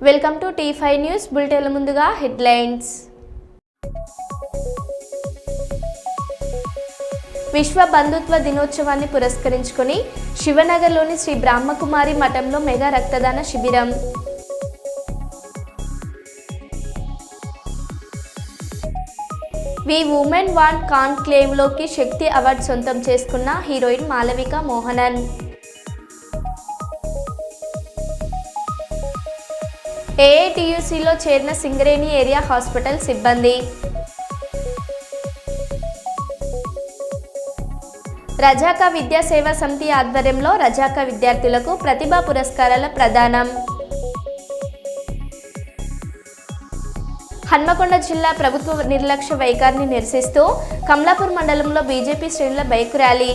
Welcome to T5 news బులెటిన్ల ముందుగా headlines. విశ్వ బంధుత్వ దినోత్సవాన్ని పురస్కరించుకొని శివనగర్లోని శ్రీ బ్రహ్మకుమారి మఠంలో మెగా రక్తదాన శిబిరం. వి ఉమెన్ వాంట్ కాన్క్లేవ్లోకి శక్తి అవార్డు సొంతం చేసుకున్న హీరోయిన్ మాలవిక మోహనన్. ఏఐటియుసిలో చేరిన సింగరేణి ఏరియా హాస్పిటల్ సిబ్బంది. రజాకా విద్యా సేవా సమితి ఆధ్వర్యంలో రజాకా విద్యార్థులకు ప్రతిభా పురస్కారాల ప్రదానం. హన్మకొండ జిల్లా ప్రభుత్వ నిర్లక్ష్య వైఖరిని నిరసిస్తూ కమలాపూర్ మండలంలో బీజేపీ శ్రేణుల బైక్ ర్యాలీ.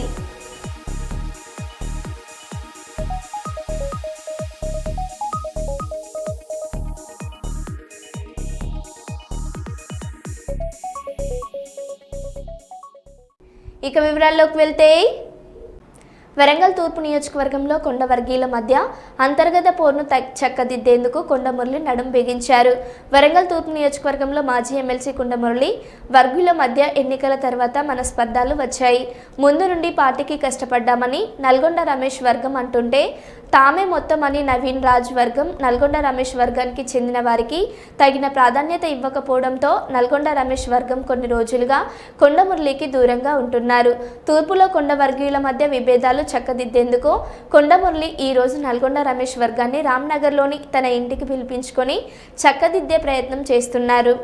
ఇక వివరాల్లోకి వెళ్తే, వరంగల్ తూర్పు నియోజకవర్గంలో కొండ వర్గీయుల మధ్య అంతర్గత పోరును చక్కదిద్దేందుకు కొండమురళి నడుం బిగించారు. వరంగల్ తూర్పు నియోజకవర్గంలో మాజీ ఎమ్మెల్సీ కొండమురళి వర్గీయుల మధ్య ఎన్నికల తర్వాత మనస్పర్ధాలు వచ్చాయి. ముందు నుండి పార్టీకి కష్టపడ్డామని నల్గొండ రమేష్ వర్గం అంటుంటే, తామే మొత్తం అని నవీన్ రాజ్ వర్గం నల్గొండ రమేష్ వర్గానికి చెందిన వారికి తగిన ప్రాధాన్యత ఇవ్వకపోవడంతో నల్గొండ రమేష్ వర్గం కొన్ని రోజులుగా కొండమురళికి దూరంగా ఉంటున్నారు. తూర్పులో కొండ వర్గీయుల మధ్య విభేదాలు చక్కదిద్దేందుకు కొండమురళి ఈ రోజు నల్గొండ రమేష్ వర్గాన్ని రామ్నగర్లోని తన ఇంటికి పిలిపించుకొని చక్కదిద్దే ప్రయత్నం చేస్తున్నారు.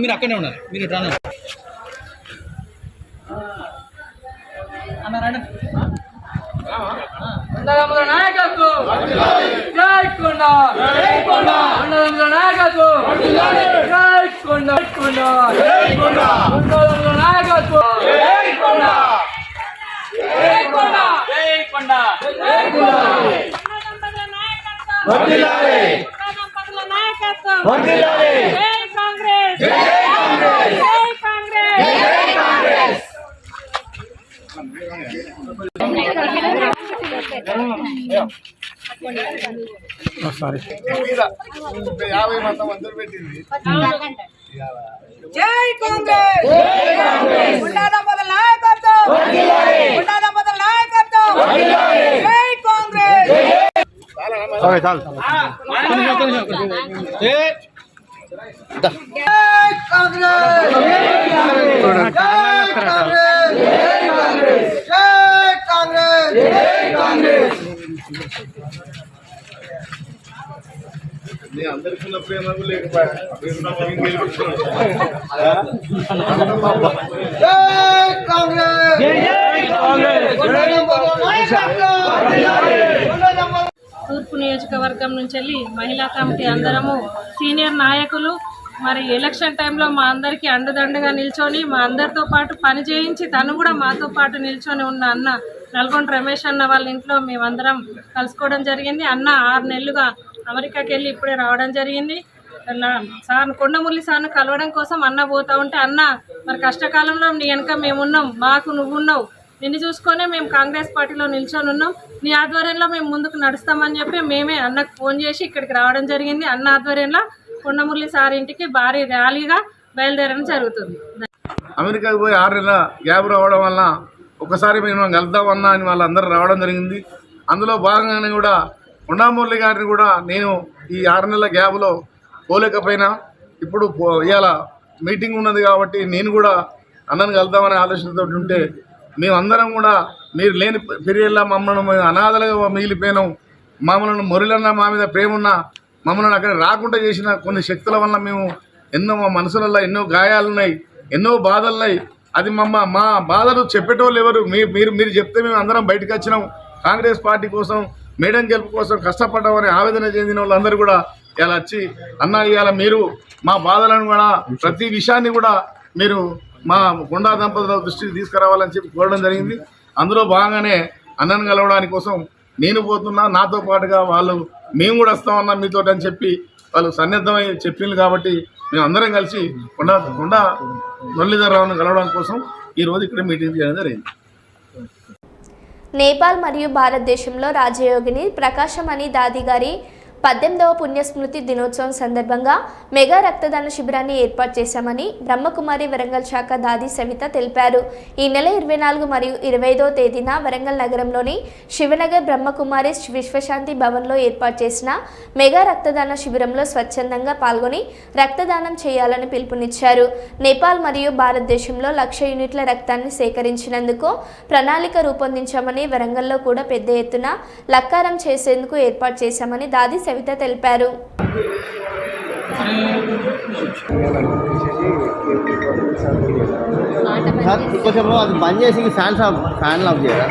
మీరు అక్కడే ఉన్నారు, మీరు రాను అన్నారా? నాయకత్వం జై కొండ, జై కొండ నాయకత్వం, జై కొండ కొండ, జై కొండ నాయకత్వం, జై కొండ, జై కొండ, జై కొండ, జై కొండ వర్ధిల్లాలి, నాయకత్వం వర్ధిల్లాలి, జై కాంగ్రెస్, జై కాంగ్రెస్, జై కాంగ్రెస్, జై కాంగ్రెస్. జై కాంగ్రెస్, జై కాంగ్రెస్, గుండాదమ్మల నాయకత్వం వర్ధిల్లాలి, గుండాదమ్మల నాయకత్వం వర్ధిల్లాలి, జై కాంగ్రెస్. ఓకే చాలు. జై కాంగ్రెస్, జై కాంగ్రెస్, జై కాంగ్రెస్, జై కాంగ్రెస్. అందరికీ ప్రేమ లేకపోయా తూర్పు నియోజకవర్గం నుంచి వెళ్ళి మహిళా కమిటీ అందరము సీనియర్ నాయకులు మరి ఎలక్షన్ టైంలో మా అందరికీ అండదండగా నిల్చొని మా అందరితో పాటు పని చేయించి తను కూడా మాతో పాటు నిల్చొని ఉన్న అన్న నల్గొండ రమేష్ అన్న వాళ్ళ ఇంట్లో మేమందరం కలుసుకోవడం జరిగింది. అన్న 6 నెలలుగా అమెరికాకి వెళ్ళి ఇప్పుడే రావడం జరిగింది. సార్ కొండమురళి సార్ను కలవడం కోసం అన్న పోతా ఉంటే, అన్న మరి కష్టకాలంలో నీ వెనక మేమున్నాం, మాకు నువ్వున్నావు, నిన్ను చూసుకొనే మేము కాంగ్రెస్ పార్టీలో నిల్చొని ఉన్నాం, నీ ఆధ్వర్యంలో మేము ముందుకు నడుస్తామని చెప్పి మేమే అన్నకు ఫోన్ చేసి ఇక్కడికి రావడం జరిగింది. అన్న ఆధ్వర్యంలో కొండమురళి సార్ ఇంటికి భారీ ర్యాలీగా బయలుదేరడం జరుగుతుంది. అమెరికాకి పోయి 6 నెలల గ్యాప్ రావడం వల్ల ఒకసారి మేము కలుద్దామన్నా అని వాళ్ళందరూ రావడం జరిగింది. అందులో భాగంగానే కూడా కొండమురళి గారిని కూడా నేను ఈ 6 నెలల గ్యాప్లో పోలేకపోయినా, ఇప్పుడు ఇవాళ మీటింగ్ ఉన్నది కాబట్టి నేను కూడా అన్నను కలుద్దామనే ఆలోచనతో ఉంటే, మేమందరం కూడా మీరు లేని పీరియడ్లో మమ్మల్ని అనాథలుగా మిగిలిపోయినాం, మమ్మల్ని మురళన్న మా మీద ప్రేమ ఉన్న మమ్మల్ని అక్కడ రాకుండా చేసిన కొన్ని శక్తుల వల్ల మేము ఎన్నో మా మనసులలో ఎన్నో గాయాలున్నాయి, ఎన్నో బాధలున్నాయి. అది మా బాధలు చెప్పేటోళ్ళు ఎవరు? మీరు చెప్తే మేము అందరం బయటకు వచ్చినాం. కాంగ్రెస్ పార్టీ కోసం, మేడం గెలుపు కోసం కష్టపడ్డామని ఆవేదన చెందిన వాళ్ళందరూ కూడా ఇలా వచ్చి అన్న ఇవాళ మీరు మా బాధలను కూడా ప్రతి విషయాన్ని కూడా మీరు మా కొండా దంపతుల దృష్టికి తీసుకురావాలని చెప్పి కోరడం జరిగింది. అందులో భాగంగానే అన్నను కలవడానికి కోసం నేను పోతున్నా, నాతో పాటుగా వాళ్ళు మేము కూడా వస్తామన్నా మీతో అని చెప్పి వాళ్ళు సన్నిద్ధమై చెప్పింది. కాబట్టి మేము అందరం కలిసి కొండా మురళీధరరావును కలవడం కోసం ఈరోజు ఇక్కడ మీటింగ్ చేయడం జరిగింది. నేపాల్ మరియు భారతదేశంలో రాజయోగిని ప్రకాశమణి దాది గారి 18వ పుణ్యస్మృతి దినోత్సవం సందర్భంగా మెగా రక్తదాన శిబిరాన్ని ఏర్పాటు చేశామని బ్రహ్మకుమారి వరంగల్ శాఖ దాది సవిత తెలిపారు. ఈ నెల 24 మరియు 25వ తేదీన వరంగల్ నగరంలోని శివనగర్ బ్రహ్మకుమారి విశ్వశాంతి భవన్లో ఏర్పాటు చేసిన మెగా రక్తదాన శిబిరంలో స్వచ్ఛందంగా పాల్గొని రక్తదానం చేయాలని పిలుపునిచ్చారు. నేపాల్ మరియు భారతదేశంలో 1,00,000 యూనిట్ల రక్తాన్ని సేకరించినందుకు ప్రణాళిక రూపొందించామని, వరంగల్లో కూడా పెద్ద ఎత్తున లక్కారం చేసేందుకు ఏర్పాటు చేశామని దాది సవిత తెలిపారు. కొంచెం అది బంద్ చేసి ఫ్యాన్ ఆఫ్ చేయరా?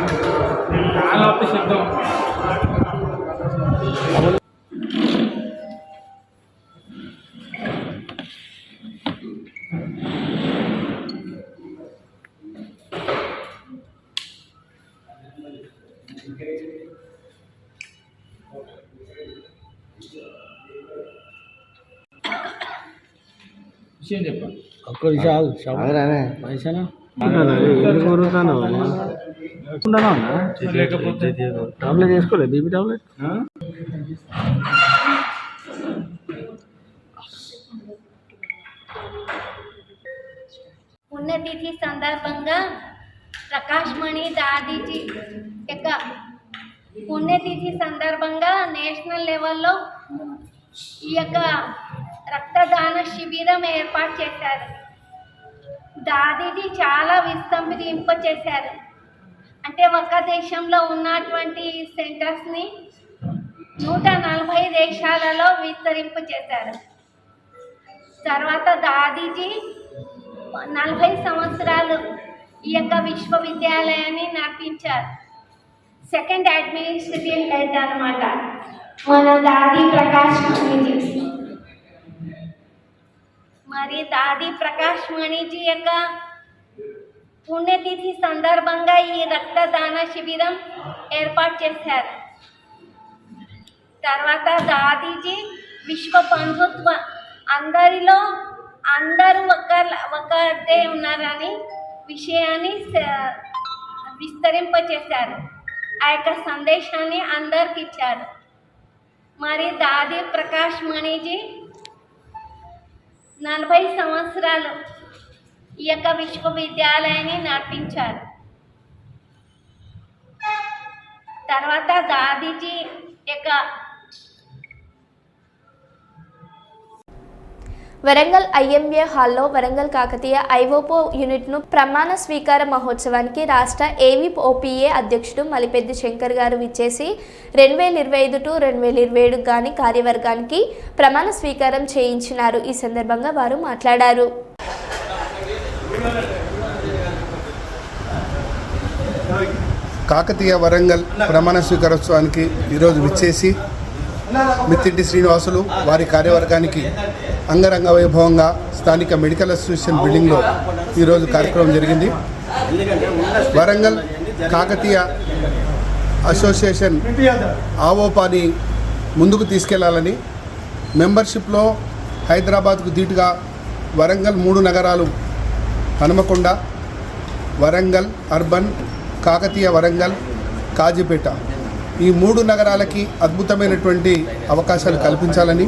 ఒక్క విషయాలు టాబ్లెట్ వేసుకోలేదు, బీపీ టాబ్లెట్. పుణ్యతిథి సందర్భంగా ప్రకాశమణి దాదీజీ యొక్క పుణ్యతిథి సందర్భంగా నేషనల్ లెవెల్లో ఈ యొక్క రక్తదాన శిబిరం ఏర్పాటు చేశారు. దాదీజీ చాలా విస్తరింపచేశారు. అంటే ఒక దేశంలో ఉన్నటువంటి సెంటర్స్ని 140 దేశాలలో విస్తరింపచేశారు. తర్వాత దాదీజీ 40 సంవత్సరాలు ఈ యొక్క విశ్వవిద్యాలయాన్ని నడిపించారు. సెకండ్ అడ్మినిస్ట్రేటివ్ హెడ్ అన్నమాట మన దాది ప్రకాశమణిజీ. మరి దాది ప్రకాశమణిజీ యొక్క పుణ్యతిథి సందర్భంగా ఈ రక్తదాన శిబిరం ఏర్పాటు చేశారు. తర్వాత దాదీజీ విశ్వ బంధుత్వ అందరిలో అందరూ ఒకటే ఉన్నారని విషయాన్ని విస్తరింపచేశారు. ఆ యొక్క సందేశాన్ని అందరికి ఇచ్చారు. మరి దాది ప్రకాశమణిజీ 40 సంవత్సరాలు ఈ యొక్క విశ్వవిద్యాలయాన్ని నడిపించారు. తర్వాత దాదీజీ యొక్క వరంగల్ ఐఎంఏ హాల్లో వరంగల్ కాకతీయ ఐఓపో యూనిట్ను ప్రమాణ స్వీకార మహోత్సవానికి రాష్ట్ర ఏవీఓపీఏ అధ్యక్షుడు మలిపెద్ది శంకర్ గారు విచ్చేసి 2025 టు 2027 గాని కార్యవర్గానికి ప్రమాణ స్వీకారం చేయించినారు. ఈ సందర్భంగా వారు మాట్లాడారు. కాకతీయ వరంగల్ ప్రమాణ స్వీకారోత్సవానికి ఈరోజు విచ్చేసి మిత్తింటి శ్రీనివాసులు వారి కార్యవర్గానికి అంగరంగ వైభవంగా స్థానిక మెడికల్ అసోసియేషన్ బిల్డింగ్లో ఈరోజు కార్యక్రమం జరిగింది. వరంగల్ కాకతీయ అసోసియేషన్ ఆవోపాని ముందుకు తీసుకెళ్లాలని మెంబర్షిప్లో హైదరాబాద్కు ధీటుగా వరంగల్ 3 నగరాలు హనుమకొండ, వరంగల్ అర్బన్, కాకతీయ వరంగల్, కాజీపేట ఈ 3 నగరాలకి అద్భుతమైనటువంటి అవకాశాలు కల్పించాలని,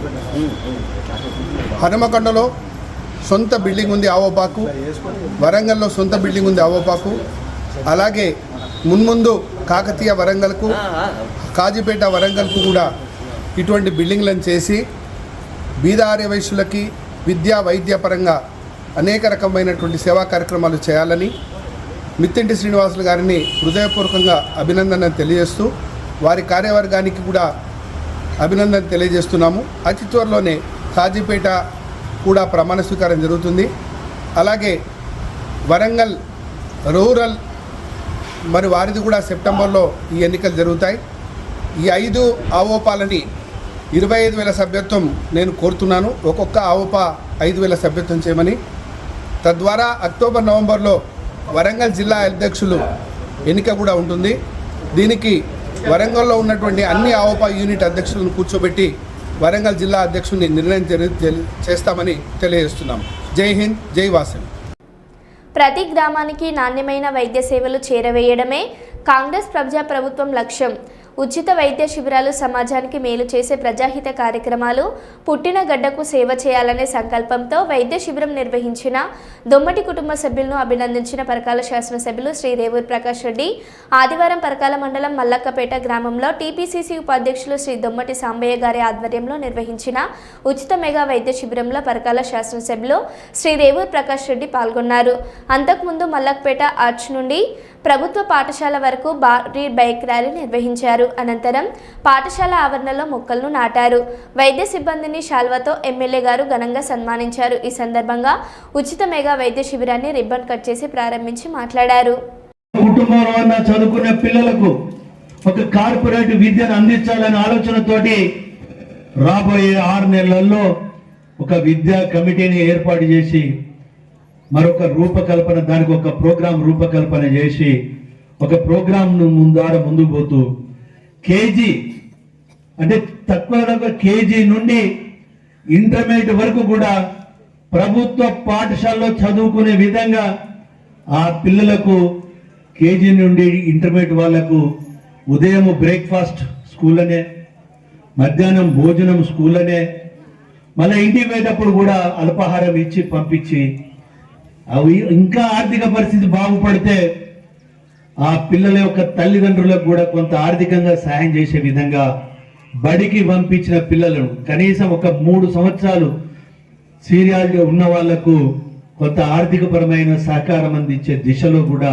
హనుమకొండలో సొంత బిల్డింగ్ ఉంది ఆవోపాకు, వరంగల్లో సొంత బిల్డింగ్ ఉంది ఆవోపాకు, అలాగే మున్ముందు కాకతీయ వరంగల్కు, కాజీపేట వరంగల్కు కూడా ఇటువంటి బిల్డింగ్లను చేసి బీద ఆర్యవైశ్యులకి విద్యా వైద్య పరంగా అనేక రకమైనటువంటి సేవా కార్యక్రమాలు చేయాలని మిత్తింటి శ్రీనివాసులు గారిని హృదయపూర్వకంగా అభినందన తెలియజేస్తూ వారి కార్యవర్గానికి కూడా అభినందన తెలియజేస్తున్నాము. అతి త్వరలోనే కాజీపేట కూడా ప్రమాణ స్వీకారం జరుగుతుంది. అలాగే వరంగల్ రూరల్ మరి వారిది కూడా సెప్టెంబర్లో ఈ ఎన్నికలు జరుగుతాయి. ఈ 5 ఆవోపాలని 25,000 సభ్యత్వం నేను కోరుతున్నాను. ఒక్కొక్క ఆవోపా 5,000 సభ్యత్వం చేయమని. తద్వారా అక్టోబర్ నవంబర్లో వరంగల్ జిల్లా అధ్యక్షులు ఎన్నిక కూడా ఉంటుంది. దీనికి వరంగల్లో ఉన్నటువంటి అన్ని ఆవోపా యూనిట్ అధ్యక్షులను కూర్చోబెట్టి వరంగల్ జిల్లా అధ్యక్షుడిని నిర్ణయం చేస్తామని తెలియజేస్తున్నాం. జై హింద్, జై వాసవి. ప్రతి గ్రామానికి నాణ్యమైన వైద్య సేవలు చేరవేయడమే కాంగ్రెస్ ప్రభుత్వం లక్ష్యం. ఉచిత వైద్య శిబిరాలు సమాజానికి మేలు చేసే ప్రజాహిత కార్యక్రమాలు, పుట్టిన గడ్డకు సేవ చేయాలనే సంకల్పంతో వైద్య శిబిరం నిర్వహించిన దొమ్మటి కుటుంబ సభ్యులను అభినందించిన పరకాల శాసనసభ్యులు శ్రీ రేవూరు ప్రకాష్ రెడ్డి ఆదివారం పరకాల మండలం మల్లక్కపేట గ్రామంలో టీపీసీసీ ఉపాధ్యక్షులు శ్రీ దొమ్మటి సాంబయ్య గారి ఆధ్వర్యంలో నిర్వహించిన ఉచిత మెగా వైద్య శిబిరంలో పరకాల శాసనసభ్యులు శ్రీ రేవూరు ప్రకాష్ రెడ్డి పాల్గొన్నారు. అంతకుముందు మల్లక్కపేట ఆర్చ్ నుండి ప్రభుత్వ పాఠశాల వరకు భారీ బైక్ ర్యాలీ నిర్వహించారు. అనంతరం పాఠశాల ఆవరణలో మొక్కలను నాటారు. వైద్య సిబ్బందిని శాల్వాతో ఎమ్మెల్యే గారు ఘనంగా సన్మానించారు. ఈ సందర్భంగా ఉచిత మెగా వైద్య శిబిరాన్ని రిబ్బన్ కట్ చేసి ప్రారంభించి మాట్లాడారు. కుటుంబంలో ఉన్న చదువుకునే పిల్లలకు ఒక కార్పొరేట్ విద్యను అందించాలనే ఆలోచనతోటి రాబోయే 6 నెలల్లో ఒక విద్యా కమిటీని ఏర్పాటు చేసి మరొక రూపకల్పన, దానికి ఒక ప్రోగ్రాం రూపకల్పన చేసి ఒక ప్రోగ్రాంను ముందుకు పోతూ కేజీ అంటే తక్కువ కేజీ నుండి ఇంటర్మీడియట్ వరకు కూడా ప్రభుత్వ పాఠశాలలో చదువుకునే విధంగా ఆ పిల్లలకు కేజీ నుండి ఇంటర్మీడియట్ వాళ్లకు ఉదయం బ్రేక్ఫాస్ట్ స్కూల్ అనే, మధ్యాహ్నం భోజనం స్కూల్ అనే, మళ్ళీ ఇంటికి పోయేటప్పుడు కూడా అల్పాహారం ఇచ్చి పంపించి అవి ఇంకా ఆర్థిక పరిస్థితి బాగుపడితే ఆ పిల్లల యొక్క తల్లిదండ్రులకు కూడా కొంత ఆర్థికంగా సహాయం చేసే విధంగా బడికి పంపించిన పిల్లలను కనీసం ఒక 3 సంవత్సరాలు సీరియాలిటీ ఉన్న వాళ్లకు కొంత ఆర్థికపరమైన సహకారం అందించే దిశలో కూడా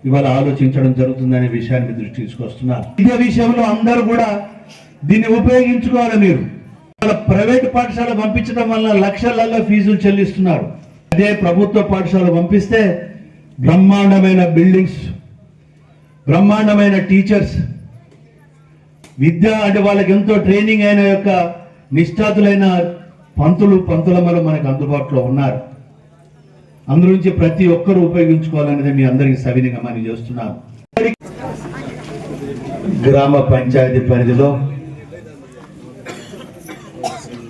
ఇవాళ ఆలోచించడం జరుగుతుందనే విషయాన్ని దృష్టి తీసుకొస్తున్నారు. ఇదే విషయంలో అందరూ కూడా దీన్ని ఉపయోగించుకోవాలి. మీరు ప్రైవేట్ పాఠశాల పంపించడం వల్ల లక్షలలో ఫీజులు చెల్లిస్తున్నారు. అదే ప్రభుత్వ పాఠశాల పంపిస్తే బ్రహ్మాండమైన బిల్డింగ్స్, బ్రహ్మాండమైన టీచర్స్, విద్య అంటే వాళ్ళకి ఎంతో ట్రైనింగ్ అయిన యొక్క నిష్ఠాతులైన పంతులమ్మలు మనకు అందుబాటులో ఉన్నారు. అందులోంచి ప్రతి ఒక్కరూ ఉపయోగించుకోవాలనేది మీ అందరికీ సవినీయంగా మనం చేస్తున్నాం. గ్రామ పంచాయతీ పరిధిలో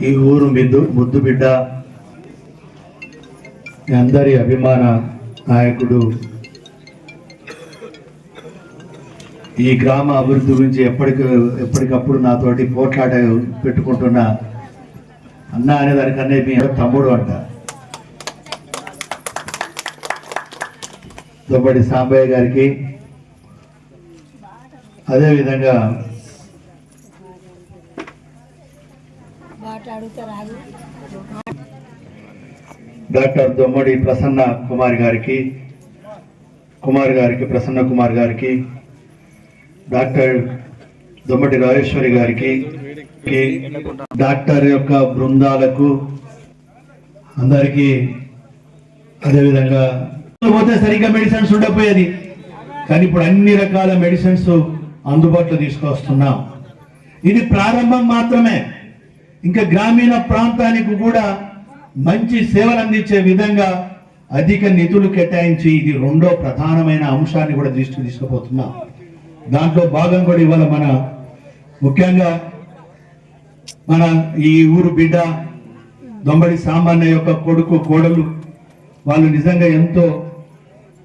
ఈ ఊరు ముద్దుబిడ్డ, అందరి అభిమాన నాయకుడు, ఈ గ్రామ అభివృద్ధి గురించి ఎప్పటికప్పుడు నాతోటి పోట్లాట పెట్టుకుంటున్న అన్న అనే దానికన్నా మీ తమ్ముడు అంట దొబ్బటి సాంబయ్య గారికి, అదేవిధంగా డాక్టర్ దొమ్మడి ప్రసన్న కుమార్ గారికి, ప్రసన్న కుమార్ గారికి, డాక్టర్ దొమ్మటి రాజేశ్వరి గారికి, డాక్టర్ యొక్క బృందాలకు అందరికీ, అదేవిధంగా పోతే సరిగ్గా మెడిసిన్స్ ఉండకపోయేది, కానీ ఇప్పుడు అన్ని రకాల మెడిసిన్స్ అందుబాటులో తీసుకొస్తున్నాం. ఇది ప్రారంభం మాత్రమే. ఇంకా గ్రామీణ ప్రాంతానికి కూడా మంచి సేవలు అందించే విధంగా అధిక నిధులు కేటాయించి ఇది 2వ ప్రధానమైన అంశాన్ని కూడా దృష్టికి తీసుకుపోతున్నాం. దాంట్లో భాగం కూడా ఇవాళ మన ముఖ్యంగా మన ఈ ఊరు బిడ్డ దొంబడి సామాన్య యొక్క కొడుకు కోడలు వాళ్ళు నిజంగా ఎంతో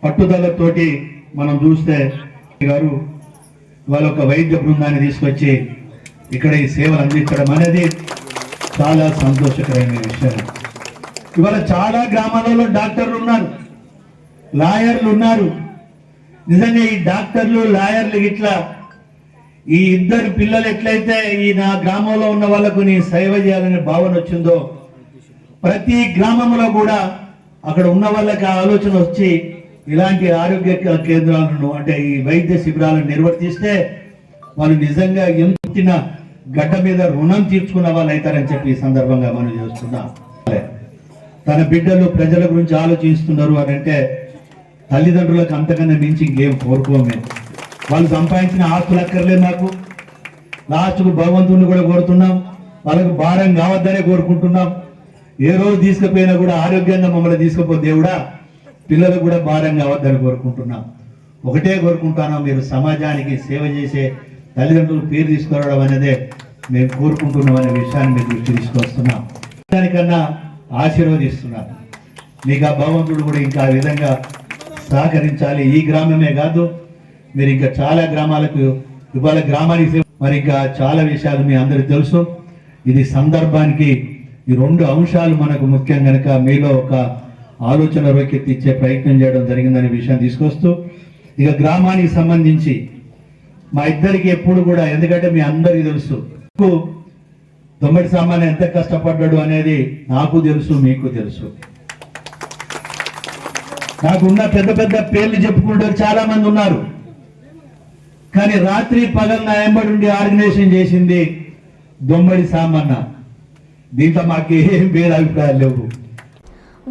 పట్టుదలతోటి మనం చూస్తే గారు వాళ్ళ ఒక వైద్య బృందాన్ని తీసుకొచ్చి ఇక్కడ ఈ సేవలు అందించడం అనేది చాలా సంతోషకరమైన విషయం. ఇవాళ చాలా గ్రామాలలో డాక్టర్లు ఉన్నారు, లాయర్లు ఉన్నారు. నిజంగా ఈ డాక్టర్లు లాయర్లు ఇట్లా ఈ ఇద్దరు పిల్లలు ఎట్లయితే ఈ నా గ్రామంలో ఉన్న వాళ్ళకు నీ సేవ చేయాలనే భావన వచ్చిందో ప్రతి గ్రామంలో కూడా అక్కడ ఉన్న వాళ్ళకి ఆలోచన వచ్చి ఇలాంటి ఆరోగ్య కేంద్రాలను అంటే ఈ వైద్య శిబిరాలను నిర్వర్తిస్తే వాళ్ళు నిజంగా ఎంతిన గడ్డ మీద రుణం తీర్చుకున్న వాళ్ళు అవుతారని చెప్పి ఈ సందర్భంగా మనం చేస్తున్నాం. తన బిడ్డలు ప్రజల గురించి ఆలోచిస్తున్నారు అని అంటే తల్లిదండ్రులకు అంతకన్నా మించి ఇంకేం కోరుకోమే. వాళ్ళు సంపాదించిన ఆస్తులు అక్కర్లేదు మాకు. లాస్ట్కు భగవంతుని కూడా కోరుతున్నాం, వాళ్ళకు భారం కావద్దనే కోరుకుంటున్నాం. ఏ రోజు తీసుకుపోయినా కూడా ఆరోగ్యంగా మమ్మల్ని తీసుకుపో దేవుడా, పిల్లలకు కూడా భారం కావద్దని కోరుకుంటున్నాం. ఒకటే కోరుకుంటున్నాం, మీరు సమాజానికి సేవ చేసే తల్లిదండ్రులు పేరు తీసుకురావడం అనేదే మేము కోరుకుంటున్నాం అనే విషయాన్ని మీరు దృష్టి తీసుకొస్తున్నాం. దానికన్నా ఆశీర్వదిస్తున్నాం. మీకు ఆ భగవంతుడు కూడా ఇంకా ఆ విధంగా సహకరించాలి. ఈ గ్రామమే కాదు, మీరు ఇంకా చాలా గ్రామాలకు ఇవాళ గ్రామానికి మరి ఇంకా చాలా విషయాలు మీ అందరికీ తెలుసు. ఇది సందర్భానికి ఈ రెండు అంశాలు మనకు ముఖ్యం కనుక మీలో ఒక ఆలోచన రేకెత్తిచ్చే ప్రయత్నం చేయడం జరిగిందనే విషయం తీసుకొస్తూ, ఇక గ్రామానికి సంబంధించి మా ఇద్దరికి ఎప్పుడు కూడా, ఎందుకంటే మీ అందరికీ తెలుసు దొమ్మడి సామాన్య ఎంత కష్టపడ్డాడు అనేది నాకు తెలుసు, మీకు తెలుసు. నాకున్న పెద్ద పెద్ద పేర్లు చెప్పుకుంటారు చాలా మంది ఉన్నారు, కానీ రాత్రి పగలు నా ఎంబడి ఉండి ఆర్గనైజేషన్ చేసింది దొమ్మడి సామన్న. దీంట్లో మాకేం వేరే అభిప్రాయాలు లేవు.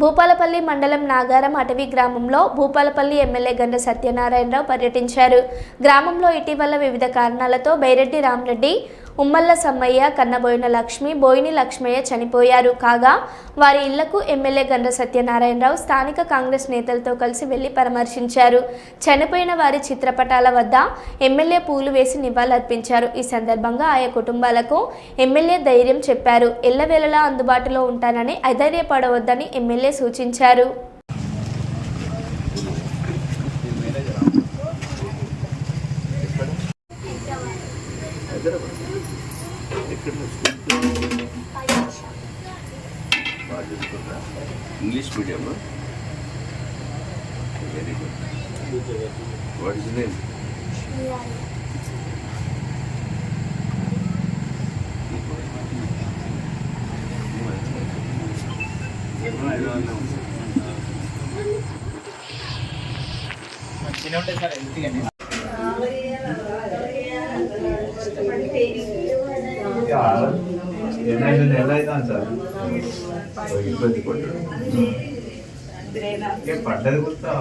భూపాలపల్లి మండలం నాగారం అటవీ గ్రామంలో భూపాలపల్లి ఎమ్మెల్యే గండ్ర సత్యనారాయణరావు పర్యటించారు. గ్రామంలో ఇటీవల వివిధ కారణాలతో బైరెడ్డి రామరెడ్డి, ఉమ్మల్ల సమ్మయ్య, కన్నబోయిన లక్ష్మి, బోయిని లక్ష్మయ్య చనిపోయారు. కాగా వారి ఇళ్లకు ఎమ్మెల్యే గండ్ర సత్యనారాయణరావు స్థానిక కాంగ్రెస్ నేతలతో కలిసి వెళ్లి పరామర్శించారు. చనిపోయిన వారి చిత్రపటాల వద్ద ఎమ్మెల్యే పూలు వేసి నివాళులర్పించారు. ఈ సందర్భంగా ఆయా కుటుంబాలకు ఎమ్మెల్యే ధైర్యం చెప్పారు. ఎల్లవేళలా అందుబాటులో ఉంటానని, అధైర్యపడవద్దని ఎమ్మెల్యే సూచించారు. English medium. Very good. What is name? ఇబ్బంది పడ్డాడు పడ్డది గుర్తా.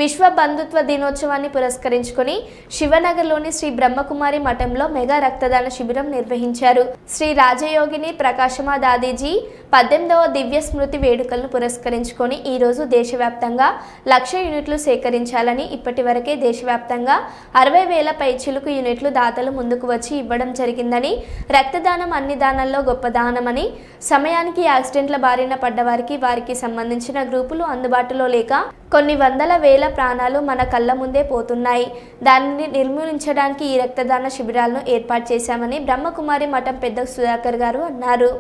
విశ్వ బంధుత్వ దినోత్సవాన్ని పురస్కరించుకొని శివనగర్లోని శ్రీ బ్రహ్మకుమారి మఠంలో మెగా రక్తదాన శిబిరం నిర్వహించారు. శ్రీ రాజయోగిని ప్రకాశమా దాదీజీ 18వ దివ్య స్మృతి వేడుకలను పురస్కరించుకొని ఈరోజు దేశవ్యాప్తంగా 1,00,000 యూనిట్లు సేకరించాలని, ఇప్పటి వరకే దేశవ్యాప్తంగా 60,000 పైచిలుకు యూనిట్లు దాతలు ముందుకు వచ్చి ఇవ్వడం జరిగిందని, రక్తదానం అన్ని దానాల్లో గొప్ప దానమని, సమయానికి యాక్సిడెంట్ల బారిన పడ్డవారికి వారికి సంబంధించిన గ్రూపులు అందుబాటులో లేక కొన్ని వందల వేల ప్రాణాలు మన కళ్ళ ముందే పోతున్నాయి. దానిని నిర్మూలించడానికి ఈ రక్తదాన శిబిరాలను ఏర్పాటు చేశామని బ్రహ్మకుమారి మఠం పెద్ద సుధాకర్ గారు అన్నారు.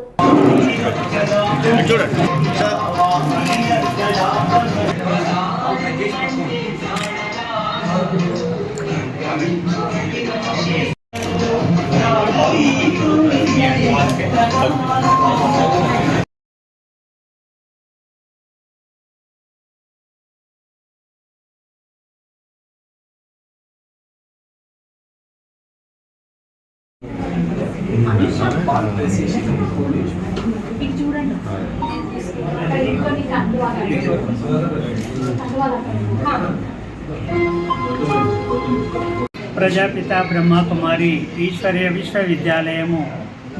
ప్రజాపిత బ్రహ్మకుమారి ఈశ్వరీయ విశ్వవిద్యాలయము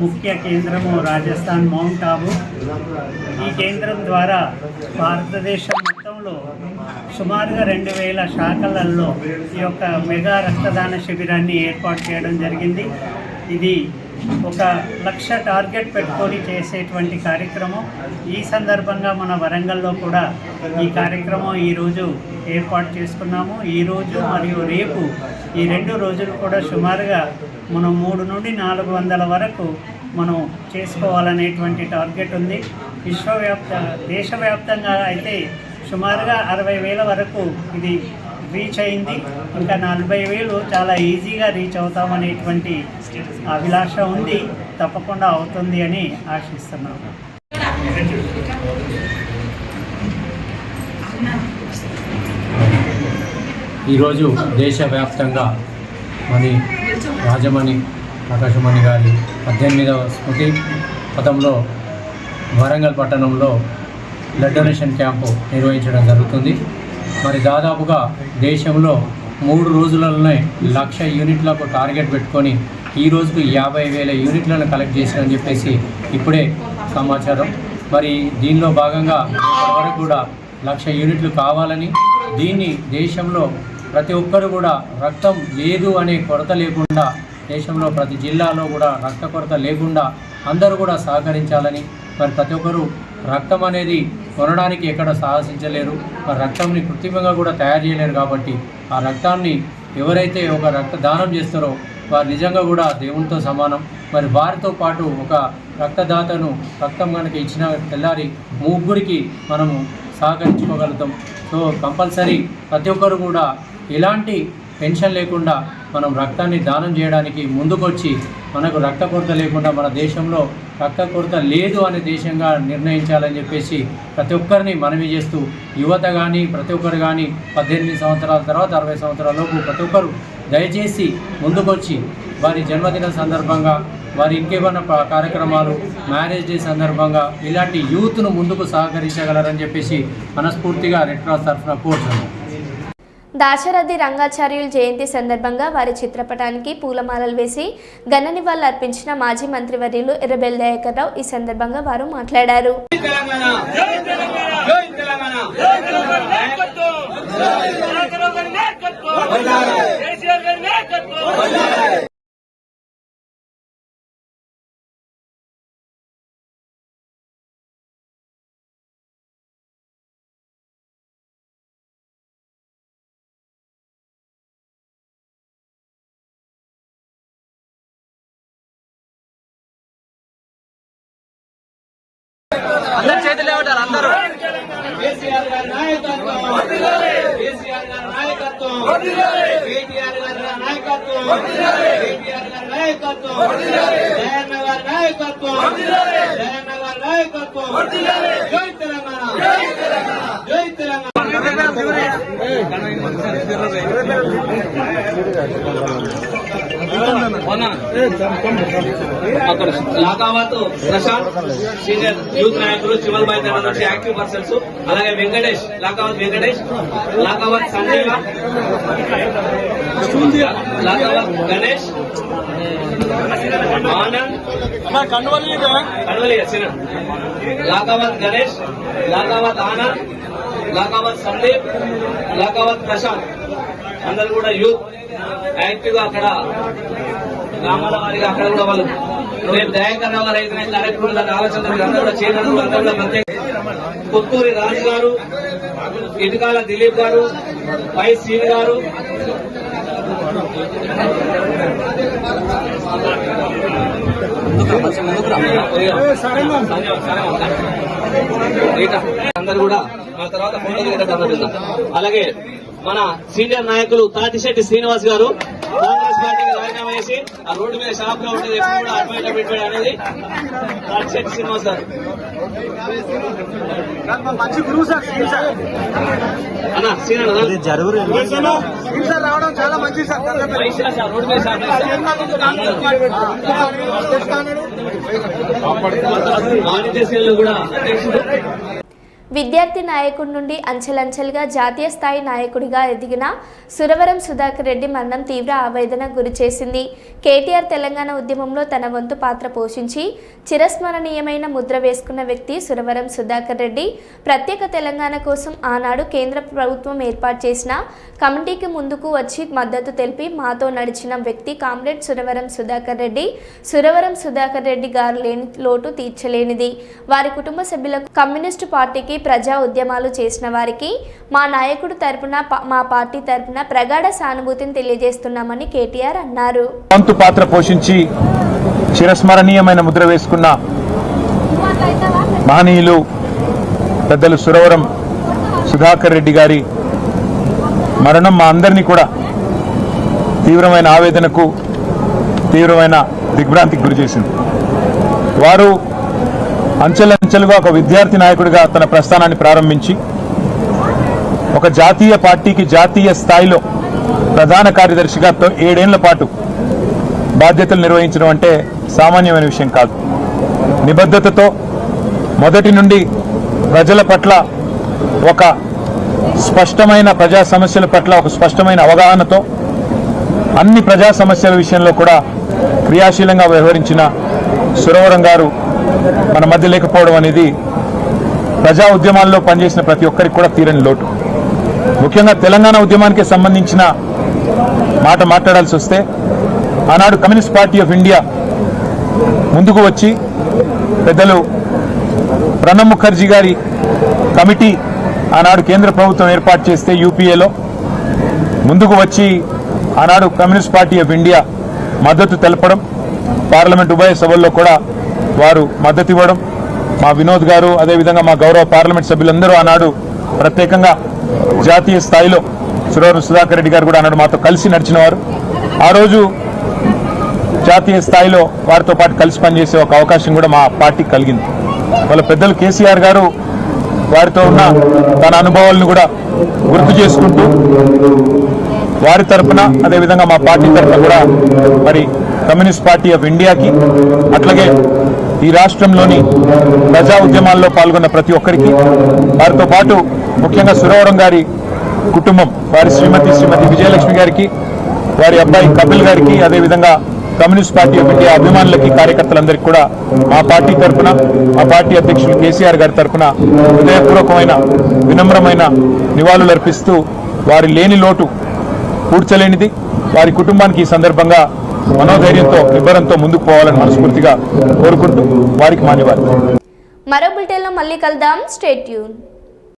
ముఖ్య కేంద్రము రాజస్థాన్ మౌంట్ ఆబు. ఈ కేంద్రం ద్వారా భారతదేశం మొత్తంలో సుమారుగా 2,000 శాఖలలో ఈ యొక్క మెగా రక్తదాన శిబిరాన్ని ఏర్పాటు చేయడం జరిగింది. ఇది 1,00,000 టార్గెట్ పెట్టుకొని చేసేటువంటి కార్యక్రమం. ఈ సందర్భంగా మన వరంగల్లో కూడా ఈ కార్యక్రమం ఈరోజు ఏర్పాటు చేసుకున్నాము. ఈరోజు మరియు రేపు ఈ 2 రోజులు కూడా సుమారుగా మనం 3 నుండి 400 వరకు మనం చేసుకోవాలనేటువంటి టార్గెట్ ఉంది. దేశవ్యాప్తంగా అయితే సుమారుగా 60,000 వరకు ఇది రీచ్ అయింది. ఇంకా 40,000 చాలా ఈజీగా రీచ్ అవుతామనేటువంటి అభిలాష ఉంది. తప్పకుండా అవుతుంది అని ఆశిస్తున్నాను. ఈరోజు దేశవ్యాప్తంగా మరి రాజమణి ఆకాశమణి గారి 18వ స్మృతి పథంలో వరంగల్ పట్టణంలో బ్లడ్ డొనేషన్ క్యాంపు నిర్వహించడం జరుగుతుంది. మరి దాదాపుగా దేశంలో 3 రోజులలోనే 1,00,000 యూనిట్లకు టార్గెట్ పెట్టుకొని ఈ రోజుకు 50,000 యూనిట్లను కలెక్ట్ చేశారని చెప్పేసి ఇప్పుడే సమాచారం. మరి దీనిలో భాగంగా ఇప్పటివరకు కూడా 1,00,000 యూనిట్లు కావాలని, దీన్ని దేశంలో ప్రతి ఒక్కరు కూడా రక్తం లేదు అనే కొరత లేకుండా, దేశంలో ప్రతి జిల్లాలో కూడా రక్త కొరత లేకుండా అందరూ కూడా సహకరించాలని, మరి ప్రతి ఒక్కరు రక్తం అనేది కొనడానికి ఎక్కడ సాహసించలేరు, మరి రక్తంని కృత్రిమంగా కూడా తయారు చేయలేరు. కాబట్టి ఆ రక్తాన్ని ఎవరైతే ఒక రక్తదానం చేస్తారో వారు నిజంగా కూడా దేవునితో సమానం. మరి వారితో పాటు ఒక రక్తదాతను రక్తం కనుక ఇచ్చిన తెల్లారి 3 మనము సహకరించుకోగలుగుతాం. సో కంపల్సరీ ప్రతి ఒక్కరు కూడా ఎలాంటి టెన్షన్ లేకుండా మనం రక్తాన్ని దానం చేయడానికి ముందుకొచ్చి మనకు రక్త కొరత లేకుండా మన దేశంలో రక్త కొరత లేదు అనే దేశంగా నిర్ణయించాలని చెప్పేసి ప్రతి ఒక్కరిని మనవి చేస్తూ, యువత కానీ ప్రతి ఒక్కరు కానీ 18 సంవత్సరాల తర్వాత 60 సంవత్సరాల లోపు ప్రతి ఒక్కరు దయచేసి ముందుకొచ్చి వారి జన్మదిన సందర్భంగా, వారి ఇంకేమైనా కార్యక్రమాలు, మ్యారేజ్ డే సందర్భంగా ఇలాంటి యూత్ను ముందుకు సహకరించగలరని చెప్పేసి మనస్ఫూర్తిగా రెడ్ క్రాస్ తరఫున కోరుతున్నాను. దాశరథి రంగాచార్యుల జయంతి సందర్భంగా వారి చిత్రపటానికి పూలమాలలు వేసి ఘన నివాళులు అర్పించిన మాజీ మంత్రివర్యులు ఎర్రబెల్లి దయాకర్ రావు. ఈ సందర్భంగా వారు మాట్లాడారు. అందరు చేతులు ఏమంటారు? అందరూ కేసీఆర్ గారి నాయకత్వం, కేసీఆర్ గారి నాయకత్వం, కేటీఆర్ గారి నాయకత్వం, కేటీఆర్ గారి నాయకత్వం, జయన్న గారి నాయకత్వం, జయన్న గారి నాయకత్వం. జై తెలంగాణ, జై తెలంగాణ. లాకావత్ ప్రశాంత్ సీనియర్ యూత్ నాయకులు, చివల్ బాయ్ నుంచి యాక్టివ్ పర్సన్స్, అలాగే వెంకటేష్, లాకావత్ వెంకటేష్, లాకావత్ సంజీవ, లాకావత్ గణేష్, ఆనంద్, లాకావత్ గణేష్, లాకావత్ ఆనంద్, లాకావత్ సందీప్, లాకావత్ ప్రశాంత్ అందరూ కూడా యూత్ యాక్టివ్ గా అక్కడ గ్రామాల వారిగా అక్కడ కూడా వాళ్ళు రేపు దయాకర్ రావు గారు అయితే కార్యక్రమం దాని ఆలోచన అందరూ కూడా చేయడం, అందరూ కూడా ప్రత్యేక కొత్తూరి రాజు గారు, ఇటుకాల దిలీప్ గారు, వై సీని గారు, అందరూ కూడా మన తర్వాత అలాగే మన సీనియర్ నాయకులు తాటిశెట్టి శ్రీనివాస్ గారు కాంగ్రెస్ పార్టీకి రాజీనామా చేసి ఆ రోడ్డు మీద షాప్ లో ఉండేది ఎప్పుడు కూడా అడ్మైట్ పెట్టాడు అనేది తాటిశెట్టి శ్రీనివాస్ గారు. మంచి గురువు సార్ అన్న సీనియర్ రావడం చాలా మంచిది సార్. రోడ్డు మీద షాప్ వాణిజ్య శ్రేణులు కూడా అధ్యక్షుడు. విద్యార్థి నాయకుడి నుండి అంచెలంచెలుగా జాతీయ స్థాయి నాయకుడిగా ఎదిగిన సురవరం సుధాకర్ రెడ్డి మరణం తీవ్ర ఆవేదనకు గురిచేసింది. కేటీఆర్ తెలంగాణ ఉద్యమంలో తన వంతు పాత్ర పోషించి చిరస్మరణీయమైన ముద్ర వేసుకున్న వ్యక్తి సురవరం సుధాకర్ రెడ్డి. ప్రత్యేక తెలంగాణ కోసం ఆనాడు కేంద్ర ప్రభుత్వం ఏర్పాటు చేసిన కమిటీకి ముందుకు వచ్చి మద్దతు తెలిపి మాతో నడిచిన వ్యక్తి కామ్రేడ్ సురవరం సుధాకర్ రెడ్డి. సురవరం సుధాకర్ రెడ్డి గారు లేని లోటు తీర్చలేనిది. వారి కుటుంబ సభ్యులకు, కమ్యూనిస్టు పార్టీకి, ప్రజా ఉద్యమాలు చేసిన వారికి మా నాయకుడు తరపున, మా పార్టీ తరపున ప్రగాఢ సానుభూతిని తెలియజేస్తున్నామని కేటీఆర్ అన్నారు. వంతు పాత్ర పోషించి చిరస్మరణీయమైన ముద్ర వేసుకున్న మహనీయులు పెద్దలు సురవరం సుధాకర్ రెడ్డి గారి మరణం మా అందరినీ కూడా తీవ్రమైన ఆవేదనకు, తీవ్రమైన దిగ్భ్రాంతికి గురి చేసింది. వారు అంచెలంచెలుగా ఒక విద్యార్థి నాయకుడిగా తన ప్రస్థానాన్ని ప్రారంభించి ఒక జాతీయ పార్టీకి జాతీయ స్థాయిలో ప్రధాన కార్యదర్శిగా 7 ఏళ్ల పాటు బాధ్యతలు నిర్వహించడం అంటే సామాన్యమైన విషయం కాదు. నిబద్ధతతో మొదటి నుండి ప్రజల పట్ల ఒక స్పష్టమైన ప్రజా సమస్యల పట్ల ఒక స్పష్టమైన అవగాహనతో అన్ని ప్రజా సమస్యల విషయంలో కూడా క్రియాశీలంగా వ్యవహరించిన సురవరం గారు మన మధ్య లేకపోవడం అనేది ప్రజా ఉద్యమాల్లో పనిచేసిన ప్రతి ఒక్కరికి కూడా తీరని లోటు. ముఖ్యంగా తెలంగాణ ఉద్యమానికి సంబంధించిన మాట మాట్లాడాల్సి వస్తే ఆనాడు కమ్యూనిస్ట్ పార్టీ ఆఫ్ ఇండియా ముందుకు వచ్చి పెద్దలు ప్రణబ్ ముఖర్జీ గారి కమిటీ ఆనాడు కేంద్ర ప్రభుత్వం ఏర్పాటు చేస్తే యూపీఏలో ముందుకు వచ్చి ఆనాడు కమ్యూనిస్ట్ పార్టీ ఆఫ్ ఇండియా మద్దతు తెలపడం, పార్లమెంట్ ఉభయ సభల్లో కూడా వారు మద్దతు ఇవ్వడం, మా వినోద్ గారు అదేవిధంగా మా గౌరవ పార్లమెంట్ సభ్యులందరూ ఆనాడు ప్రత్యేకంగా జాతీయ స్థాయిలో సురవరం సుధాకర్ రెడ్డి గారు కూడా ఆనాడు మాతో కలిసి నడిచినవారు. ఆ రోజు జాతీయ స్థాయిలో వారితో పాటు కలిసి పనిచేసే ఒక అవకాశం కూడా మా పార్టీకి కలిగింది. వాళ్ళ పెద్దలు కేసీఆర్ గారు వారితో ఉన్న తన అనుభవాలను కూడా గుర్తు చేసుకుంటూ వారి తరఫున అదేవిధంగా మా పార్టీ తరఫున కూడా మరి కమ్యూనిస్ట్ పార్టీ ఆఫ్ ఇండియాకి అట్లాగే ఈ రాష్ట్రంలోని ప్రజా ఉద్యమాల్లో పాల్గొన్న ప్రతి ఒక్కరికి, వారితో పాటు ముఖ్యంగా సురవరం గారి కుటుంబం వారి శ్రీమతి విజయలక్ష్మి గారికి, వారి అబ్బాయి కపిల్ గారికి, అదేవిధంగా కమ్యూనిస్ట్ పార్టీ ఆఫ్ ఇండియా అభిమానులకి, కార్యకర్తలందరికీ కూడా మా పార్టీ తరఫున, మా పార్టీ అధ్యక్షులు కేసీఆర్ గారి తరఫున హృదయపూర్వకమైన వినమ్రమైన నివాళులు అర్పిస్తూ వారి లేని లోటు పూడ్చలేనిది, వారి కుటుంబానికి ఈ సందర్భంగా మనోధైర్యంతో నిబ్బరంతో ముందుకు పోవాలని మనస్ఫూర్తిగా కోరుకుంటూ వారికి మాన్యవాదాలు. మరో బులెటిన్లో మళ్ళీ కలుద్దాం. Stay tune.